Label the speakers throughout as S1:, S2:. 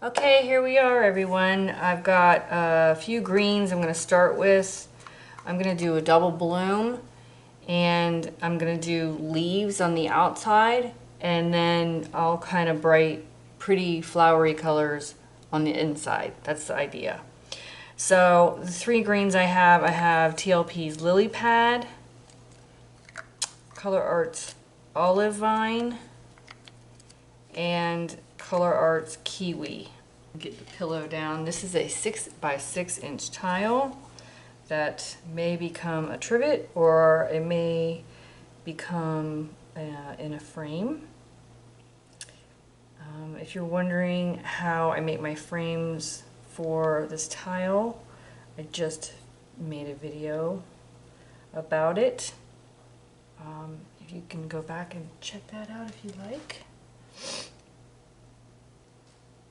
S1: Okay, here we are, everyone. I've got a few greens I'm going to start with. I'm going to do a double bloom, and I'm going to do leaves on the outside, and then all kind of bright, pretty flowery colors on the inside. That's the idea. So the three greens I have TLP's Lily Pad, Colourart's Olive Vine, and Colourart's Kiwi. Get the pillow down. This is a 6 by 6 inch tile that may become a trivet, or it may become in a frame. If you're wondering how I make my frames for this tile, I just made a video about it. If you can go back and check that out if you like.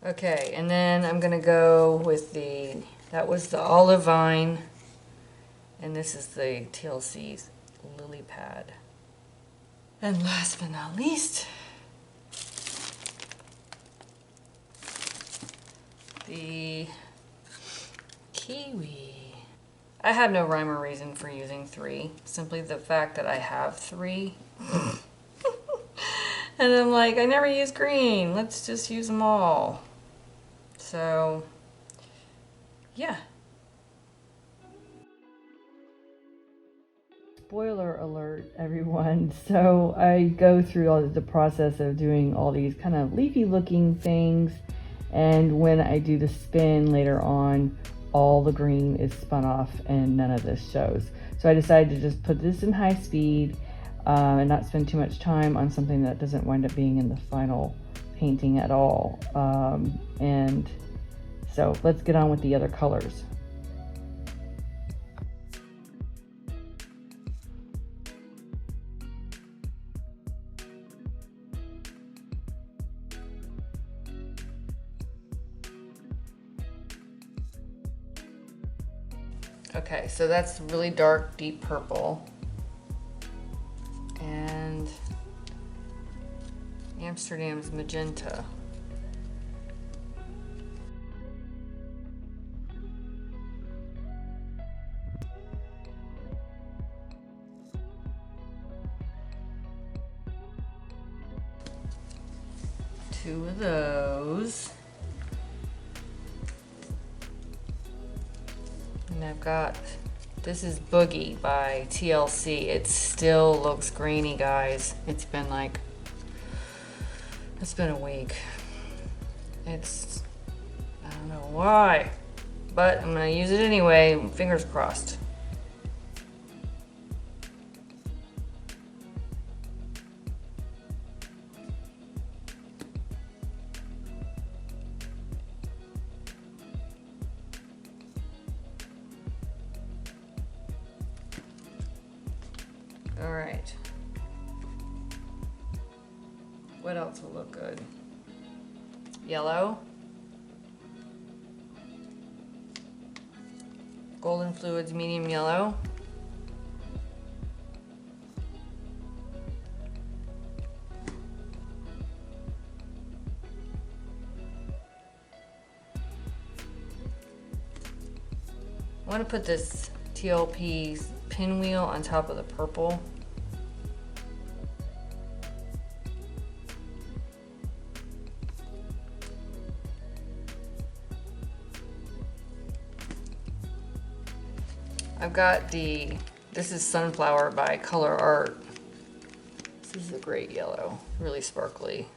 S1: Okay, and then I'm gonna go with that was the Olive Vine, and this is the TLC's Lily Pad. And last but not least, the Kiwi. I have no rhyme or reason for using 3, simply the fact that I have 3. And I'm like, I never use green, let's just use them all. So, yeah. Spoiler alert, everyone. So I go through all the process of doing all these kind of leafy looking things, and when I do the spin later on, all the green is spun off and none of this shows. So I decided to just put this in high speed and not spend too much time on something that doesn't wind up being in the final painting at all. And so let's get on with the other colors. Okay, so that's really dark, deep purple. And Amsterdam's Magenta. Two of those. And I've got, this is Boogie by TLC. It still looks grainy, guys. It's been a week. I don't know why, but I'm gonna use it anyway, fingers crossed. All right. What else will look good? Yellow. Golden Fluids medium yellow. I want to put this TLP's pinwheel on top of the purple. I've got this is Sunflower by Colourart. This is a great yellow, really sparkly.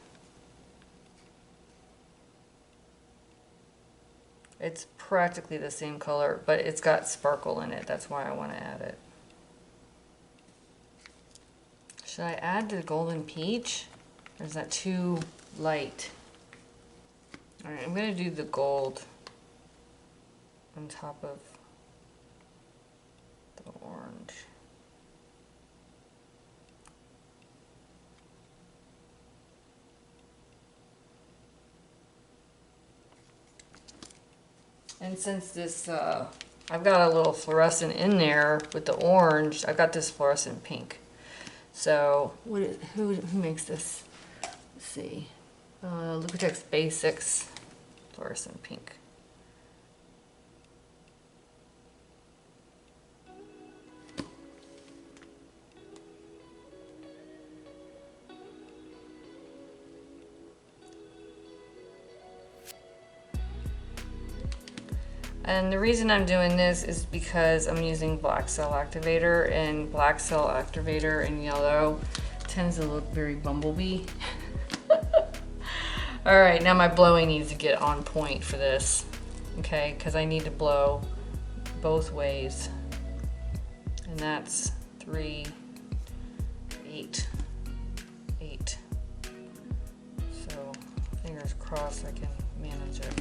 S1: It's practically the same color, but it's got sparkle in it. That's why I want to add it. Should I add the Golden Peach? Or is that too light? Alright, I'm going to do the gold on top of the orange. And since this, I've got a little fluorescent in there with the orange, I've got this fluorescent pink. So, who makes this? Let's see. Liquitex Basics. fluorescent pink. And the reason I'm doing this is because I'm using black cell activator, and black cell activator in yellow tends to look very bumblebee. All right, now my blowing needs to get on point for this, okay? Because I need to blow both ways. And that's 3, 8, 8. So fingers crossed I can manage it.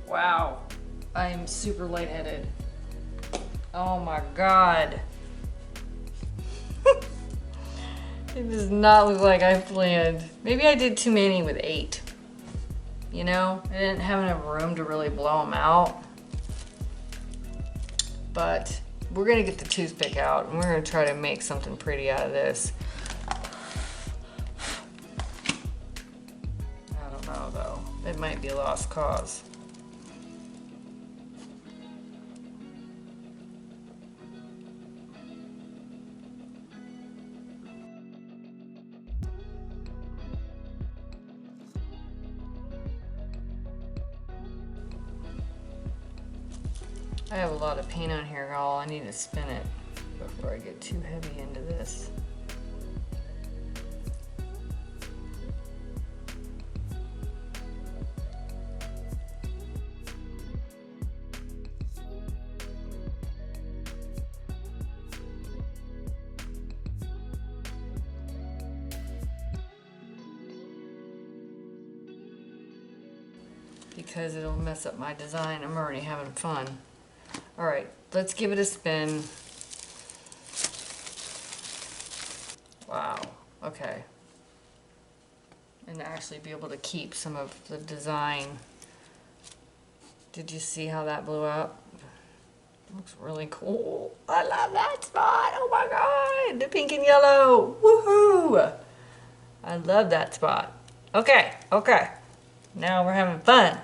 S1: Wow, I am super lightheaded. Oh my God. It does not look like I planned. Maybe I did too many with 8. You know, I didn't have enough room to really blow them out. But we're gonna get the toothpick out and we're gonna try to make something pretty out of this. I don't know though, it might be a lost cause. I have a lot of paint on here, y'all. I need to spin it before I get too heavy into this. Because it'll mess up my design. I'm already having fun. All right, let's give it a spin. Wow, okay. And actually be able to keep some of the design. Did you see how that blew up? Looks really cool. I love that spot. Oh my God, the pink and yellow. Woohoo! I love that spot. Okay, okay. Now we're having fun.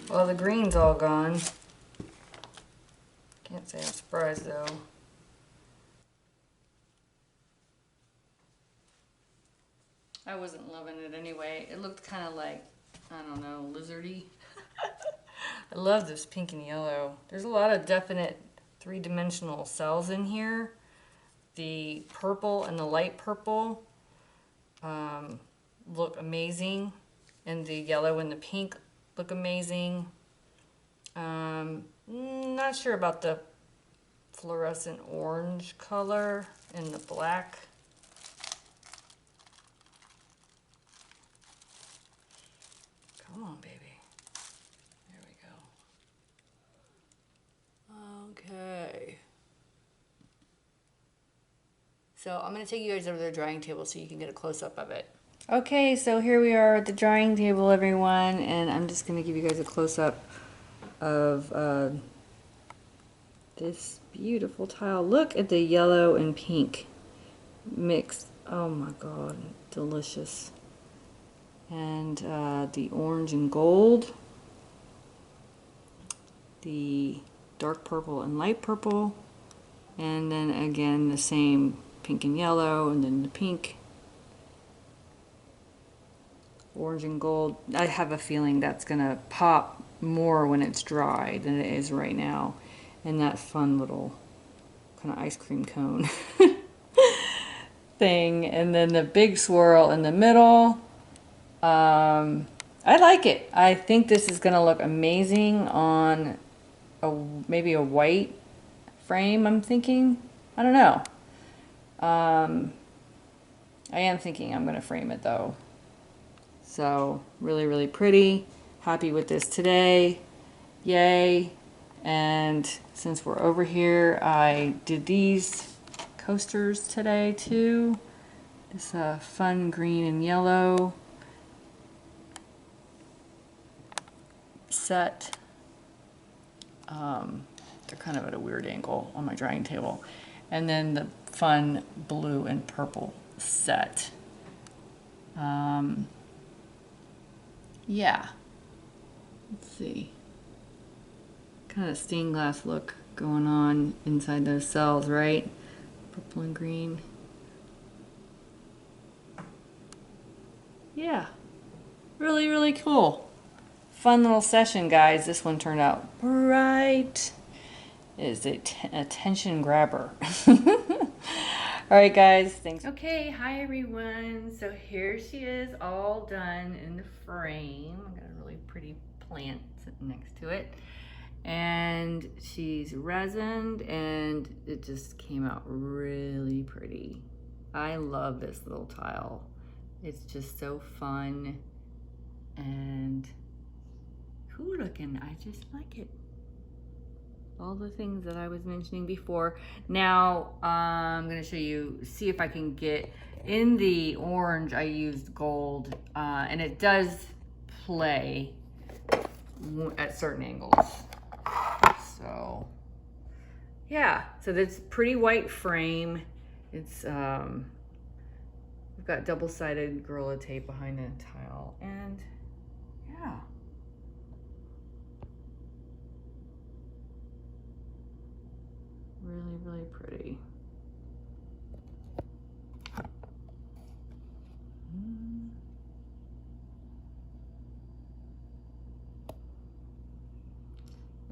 S1: Well, the green's all gone. Can't say I'm surprised though. I wasn't loving it anyway. It looked kind of like, I don't know, lizardy. I love this pink and yellow. There's a lot of definite three-dimensional cells in here. The purple and the light purple look amazing, and the yellow and the pink look amazing. Not sure about the fluorescent orange color and the black. Come on, baby. There we go. Okay. So I'm going to take you guys over to the drying table so you can get a close-up of it. Okay, so here we are at the drying table, everyone, and I'm just going to give you guys a close-up of this beautiful tile. Look at the yellow and pink mix. Oh my god, delicious. And the orange and gold, the dark purple and light purple, and then again the same pink and yellow, and then the pink, orange and gold. I have a feeling that's gonna pop more when it's dry than it is right now. And that fun little kind of ice cream cone thing, and then the big swirl in the middle. I like it. I think this is gonna look amazing on maybe a white frame, I'm thinking. I don't know. I am thinking I'm gonna frame it though. So really, really pretty. Happy with this today. Yay. And since we're over here, I did these coasters today too. This fun green and yellow set. They're kind of at a weird angle on my drying table. And then the fun blue and purple set. Yeah. Let's see. Kind of stained glass look going on inside those cells, right? Purple and green. Yeah. Really, really cool. Fun little session, guys. This one turned out bright. It is a attention grabber. All right, guys. Thanks. Okay. Hi, everyone. So here she is, all done in the frame. I got a really pretty plant sitting next to it. And she's resined, and it just came out really pretty. I love this little tile. It's just so fun and cool looking. I just like it. All the things that I was mentioning before. Now I'm gonna show you, see if I can get in the orange. I used gold, and it does play at certain angles. So yeah, so that's pretty white frame. It's we've got double-sided Gorilla Tape behind the tile, and yeah, really, really pretty.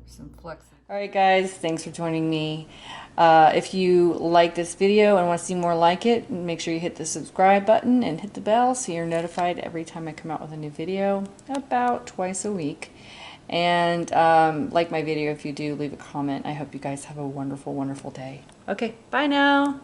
S1: Some flex. All right, guys, thanks for joining me. If you like this video and want to see more like it, make sure you hit the subscribe button and hit the bell so you're notified every time I come out with a new video, about twice a week. And like my video if you do, leave a comment. I hope you guys have a wonderful, wonderful day. Okay, bye now.